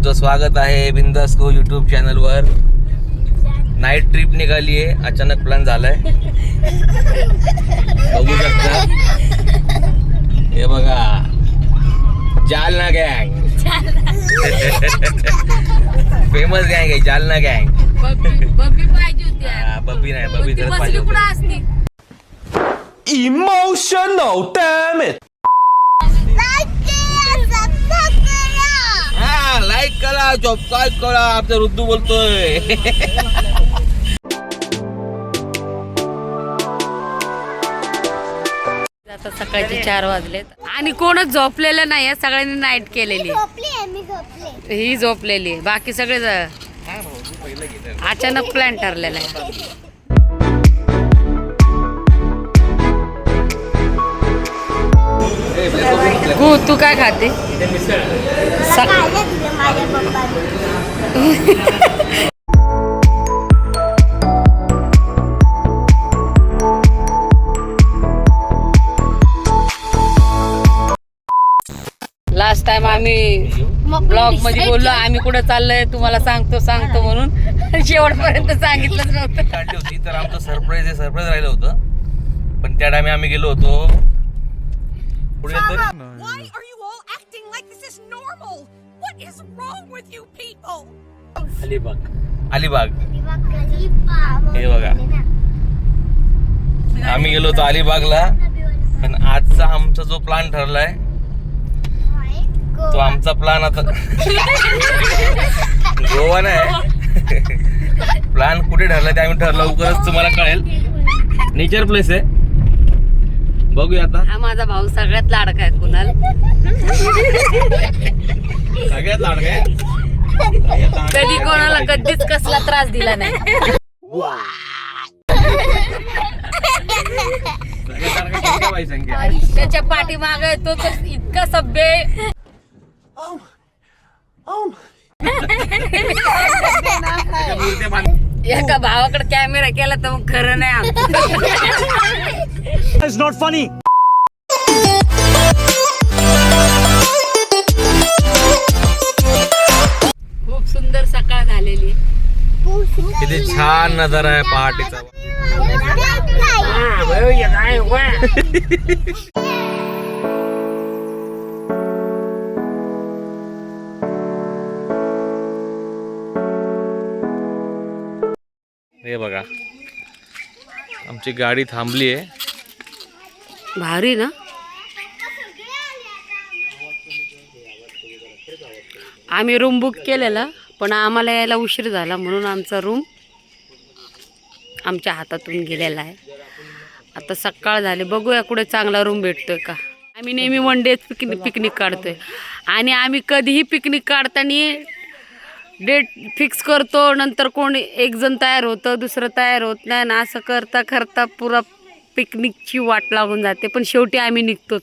तुमचं स्वागत आहे बिंदास को यूट्यूब चॅनलवर. नाईट ट्रिप निघाली आहे, अचानक प्लॅन झालाय. बघू शकता, हे बघा जालना गँग. फेमस गँग आहे जालना गँग. बब्बी पाहिजे होती. बब्बी नाही, बब्बी खरंच पाहिजे होती. Emotional, damn it! लाईक करा, सबस्क्राईब करा. आमचा रुद्दू बोलतोय. आता सकाळचे 4 वाजलेत आणि कोणच झोपलेलं नाही. सगळ्यांनी नाईट केलेली. ही झोपलेली, बाकी सगळे अचानक प्लॅन ठरलेला आहे. तू काय खाते? लास्ट टाइम आम्ही ब्लॉग मध्ये बोललो आम्ही कुठे चाललोय तुम्हाला सांगतो म्हणून शेवटपर्यंत सांगितलंच नव्हतं. काढली होती तर आमचं सरप्राईज राहिलं होतं. पण त्या टाइम आम्ही गेलो होतो पुढे तर अलिबाग. हे बघा, आम्ही गेलो होतो अलिबागला. पण आजचा आमचा जो प्लॅन ठरलाय तो आमचा प्लॅन आता गोवा नाही. प्लॅन कुठे ठरलाय ते आम्ही ठरलं लवकरच तुम्हाला कळेल. नेचर प्लेस आहे, बघूया आता. हा माझा भाऊ सगळ्यात लाडका आहे. कुणाल सगळ्यात लाडका आहे. कधी कोणाला कधीच कसला त्रास दिला नाही. त्याच्या पाठीमाग तो तर इतका सभ्य. एका भावाकडे कॅमेरा केला तर मग खरं नाही आमचं. It's not funny. खूप सुंदर सकाळ झालेली. किती छान नजारा आहे पहाटेचा. हे बघा, आमची गाडी थांबली आहे. भारी ना. आम्ही रूम बुक केलेला पण आम्हाला यायला उशीर झाला म्हणून आमचा रूम आमच्या हातातून गेलेला आहे. आता सकाळ झाली, बघूया कुठे चांगला रूम भेटतोय का. आम्ही नेहमी वन डे पिकनिक काढतोय आणि आम्ही कधीही पिकनिक काढताना डेट फिक्स करतो. नंतर कोण एक जण तयार होतं, दुसरं तयार होत नाही ना. असं करता करता पुरा पिकनिकची वाट लागून जाते. पण शेवटी आम्ही निघतोच.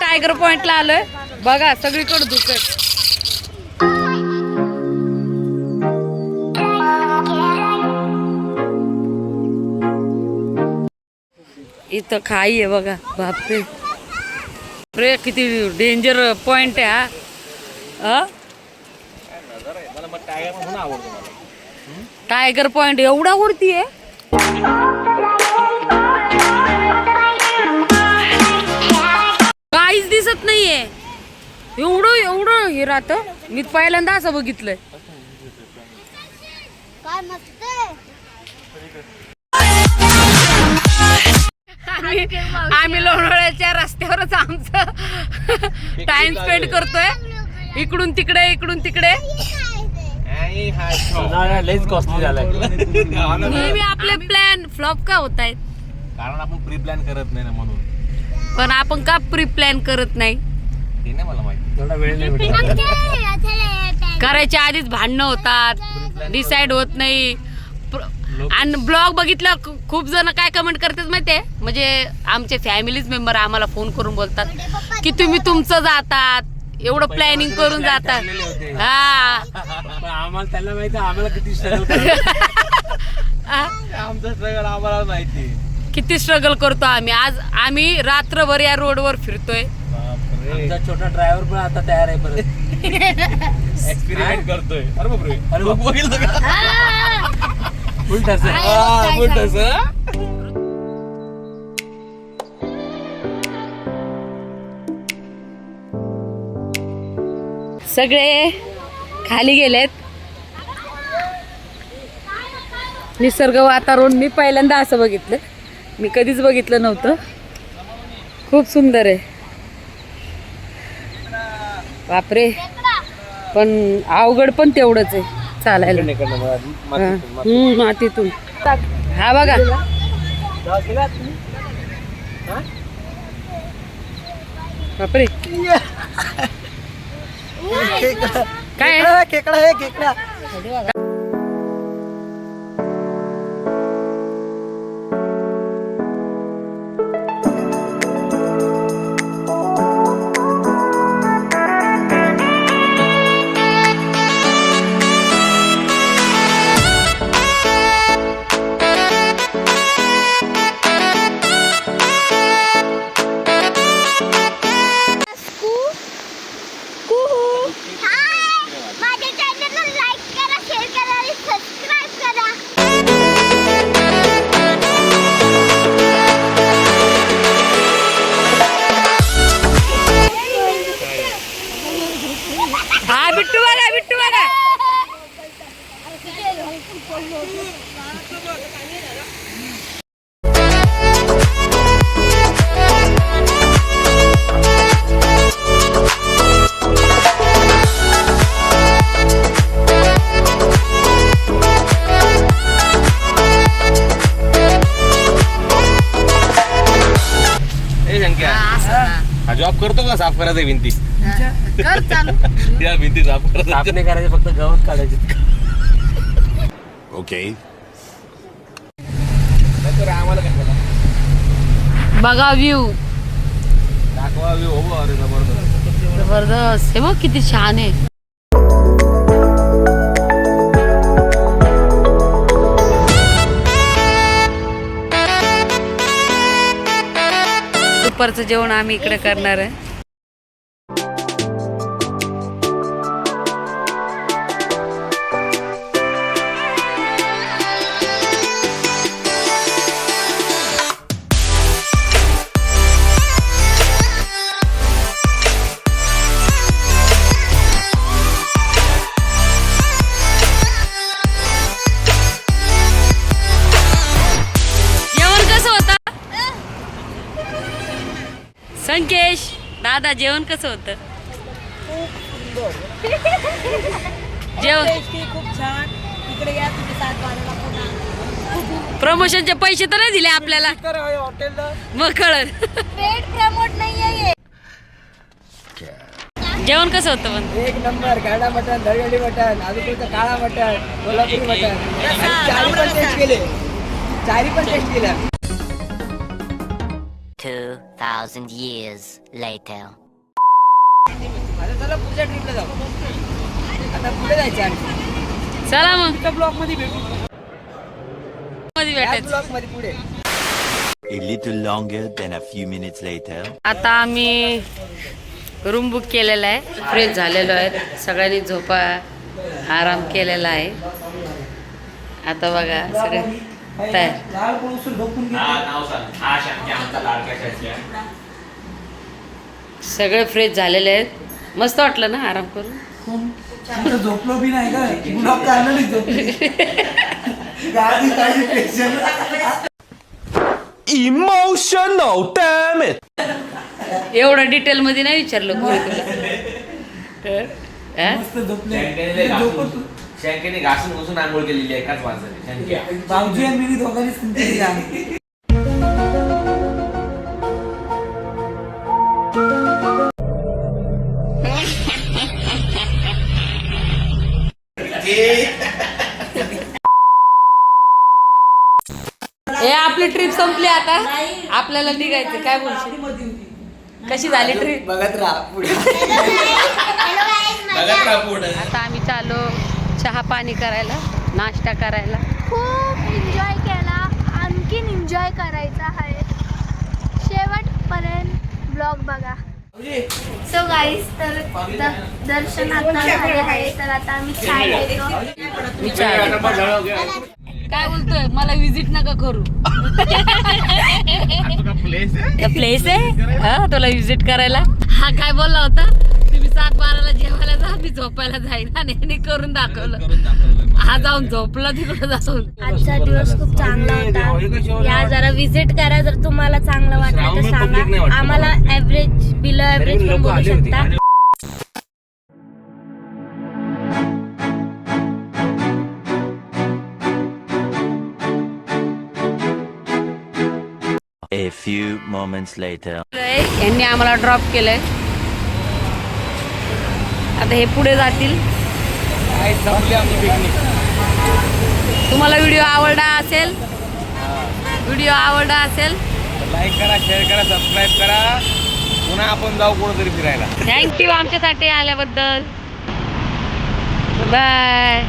टायगर पॉइंटला आलोय. बघा सगळीकडे धुकं. इथं खाई आहे बघा. बापरे रे, किती डेंजर पॉइंट आहे हा. टायगर पॉइंट एवढा वरती आहे. काहीच दिसत नाहीये. एवढं हे राहत. मी पहिल्यांदा असं बघितलंय. आम्ही लोणावळ्याच्या रस्त्यावरच आमचं टाइम स्पेंड करतोय. इकडून तिकडे नेहमी आपले प्लॅन फ्लॉप का होत आहेत? कारण आपण प्री प्लॅन करत नाही ना म्हणून. पण आपण का प्री प्लॅन करत नाही ते नाही मला माहिती. थोडा वेळ नाही भेटत. करायच्या आधीच भांडणं होतात, डिसाइड होत नाही. आणि ब्लॉग बघितलं खूप जण काय कमेंट करतात माहितीये, म्हणजे आमचे फॅमिलीज मेंबर आम्हाला फोन करून बोलतात की तुम्ही तुमचं जातात, एवढं प्लॅनिंग करून जातात. हा आम्हाला त्याला माहिती आम्हाला किती स्ट्रगल आमचं स्ट्रगल आम्हाला माहिती. किती स्ट्रगल करतो आम्ही. आज आम्ही रात्रभर या रोडवर फिरतोय. आमचा छोटा ड्रायव्हर पण आता तयार आहे परत. एक्सपेरिमेंट करतोय. अरे बापरे, अरे बाप बघितलं का? फुल ठस सगळे खाली गेलेत. निसर्ग वातावरण मी पहिल्यांदा असं बघितलं, मी कधीच बघितलं नव्हतं. खूप सुंदर आहे. बापरे, पण अवघड पण तेवढंच आहे चालायला. मातीतून हा बघा. बापरे, काय खेकडा आहे खेकडा. हा बिट्टू बघा, बिट्टू बघा. हा जॉब करतो का साफ करायचं भिंती? कर चालू. त्या भिंती साफ साफ करायचं. नाही करायचे, फक्त गवत काढायचे. Okay. आम्हाला काय बोला, बघा व्ह्यू दाखवा व्यू. हो अरे जबरदस्त. जबरदस्त. हे बघ किती छान आहे. दुपारचं जेवण आम्ही इकडे करणार आहे. जेवण कसं होतं संकेश दादा? जेवण कसं होतं? जेवण खूप छान. इकडे या तुम्ही 7 वाजता पुन्हा. प्रमोशनचे पैसे तर नाही दिले आपल्याला, हॉटेलला मग कळत. पेट प्रमोट नाहीये. जेवण कसं होतं पण? एक नंबर. गाडा मटण, दहीहंडी मटण, आलूचं काळा मटण, कोल्हापुरी मटण. चारी पण टेस्ट केले. चारी पण टेस्ट केल्या. 2,000 years later. आता चला पुढच्या ट्रिपला जाऊ. आता पुढे जायचं आणि चला मग ब्लॉक मध्ये भेटू. मध्ये भेटायचं. ब्लॉक मध्ये पुढे. A little longer than a few minutes later. आता आम्ही रूम बुक केलेला आहे, फ्रेश झालेलो आहे, सगळ्यांनी झोपा आराम केलेला आहे. आता बघा सगळे तयार. लाल कोळसूर झोपून सगळे फ्रेश झालेले आहेत. मस्त वाटलं ना आराम करून. झोपलो बी नाही का, ब्लॉक काढलं नाही झोपली. गाडी काढली टेन्शन. Emotional, damn it. एवढं डिटेल मध्ये नाही विचारलं कोणी तुला. हा? मस्त झोपले. झोपत शंकेने घासून घुसून आंघोळ केलेली आहे एकाच वाजता. भाऊजी आणि मी दोघांनी सुनते दिला. हे आपली ट्रिप संपली आता आपल्याला निघायचं. काय बोलशील कशी झाली ट्रिप? बघत राहा पुढे. आता आम्ही चालू चहा पाणी करायला, नाश्ता करायला. खूप एन्जॉय केला, आणखीन एन्जॉय करायचा आहे. शेवटपर्यंत ब्लॉग बघा. सो गाईस, तर दर्शन आता झाले आहे, तर आता आम्ही चाय घेतो. काय बोलतोय? मला विजिट नका करू. प्लेस आहे हा तुला विजिट करायला. हा काय बोलला होता? तुम्ही 7-12ला जेवायला जा, मी झोपायला जाईन. आणि यांनी करून दाखवलं. हा जाऊन झोपला तिकडे जाऊन. आजचा दिवस खूप चांगला होता. या जरा विजिट करा, जर तुम्हाला चांगलं वाटलं तर सांगा. आम्हाला ऍव्हरेज बिलो ऍव्हरेज पण बोलू शकता. A few moments later. यांनी आम्हाला ड्रॉप केलंय. आता हे पुढे जातील. तुम्हाला व्हिडिओ आवडला असेल, लाईक करा, शेअर करा, सबस्क्राईब करा. पुन्हा आपण जाऊ कुठेतरी फिरायला. थँक्यू आमच्यासाठी आल्याबद्दल. बाय.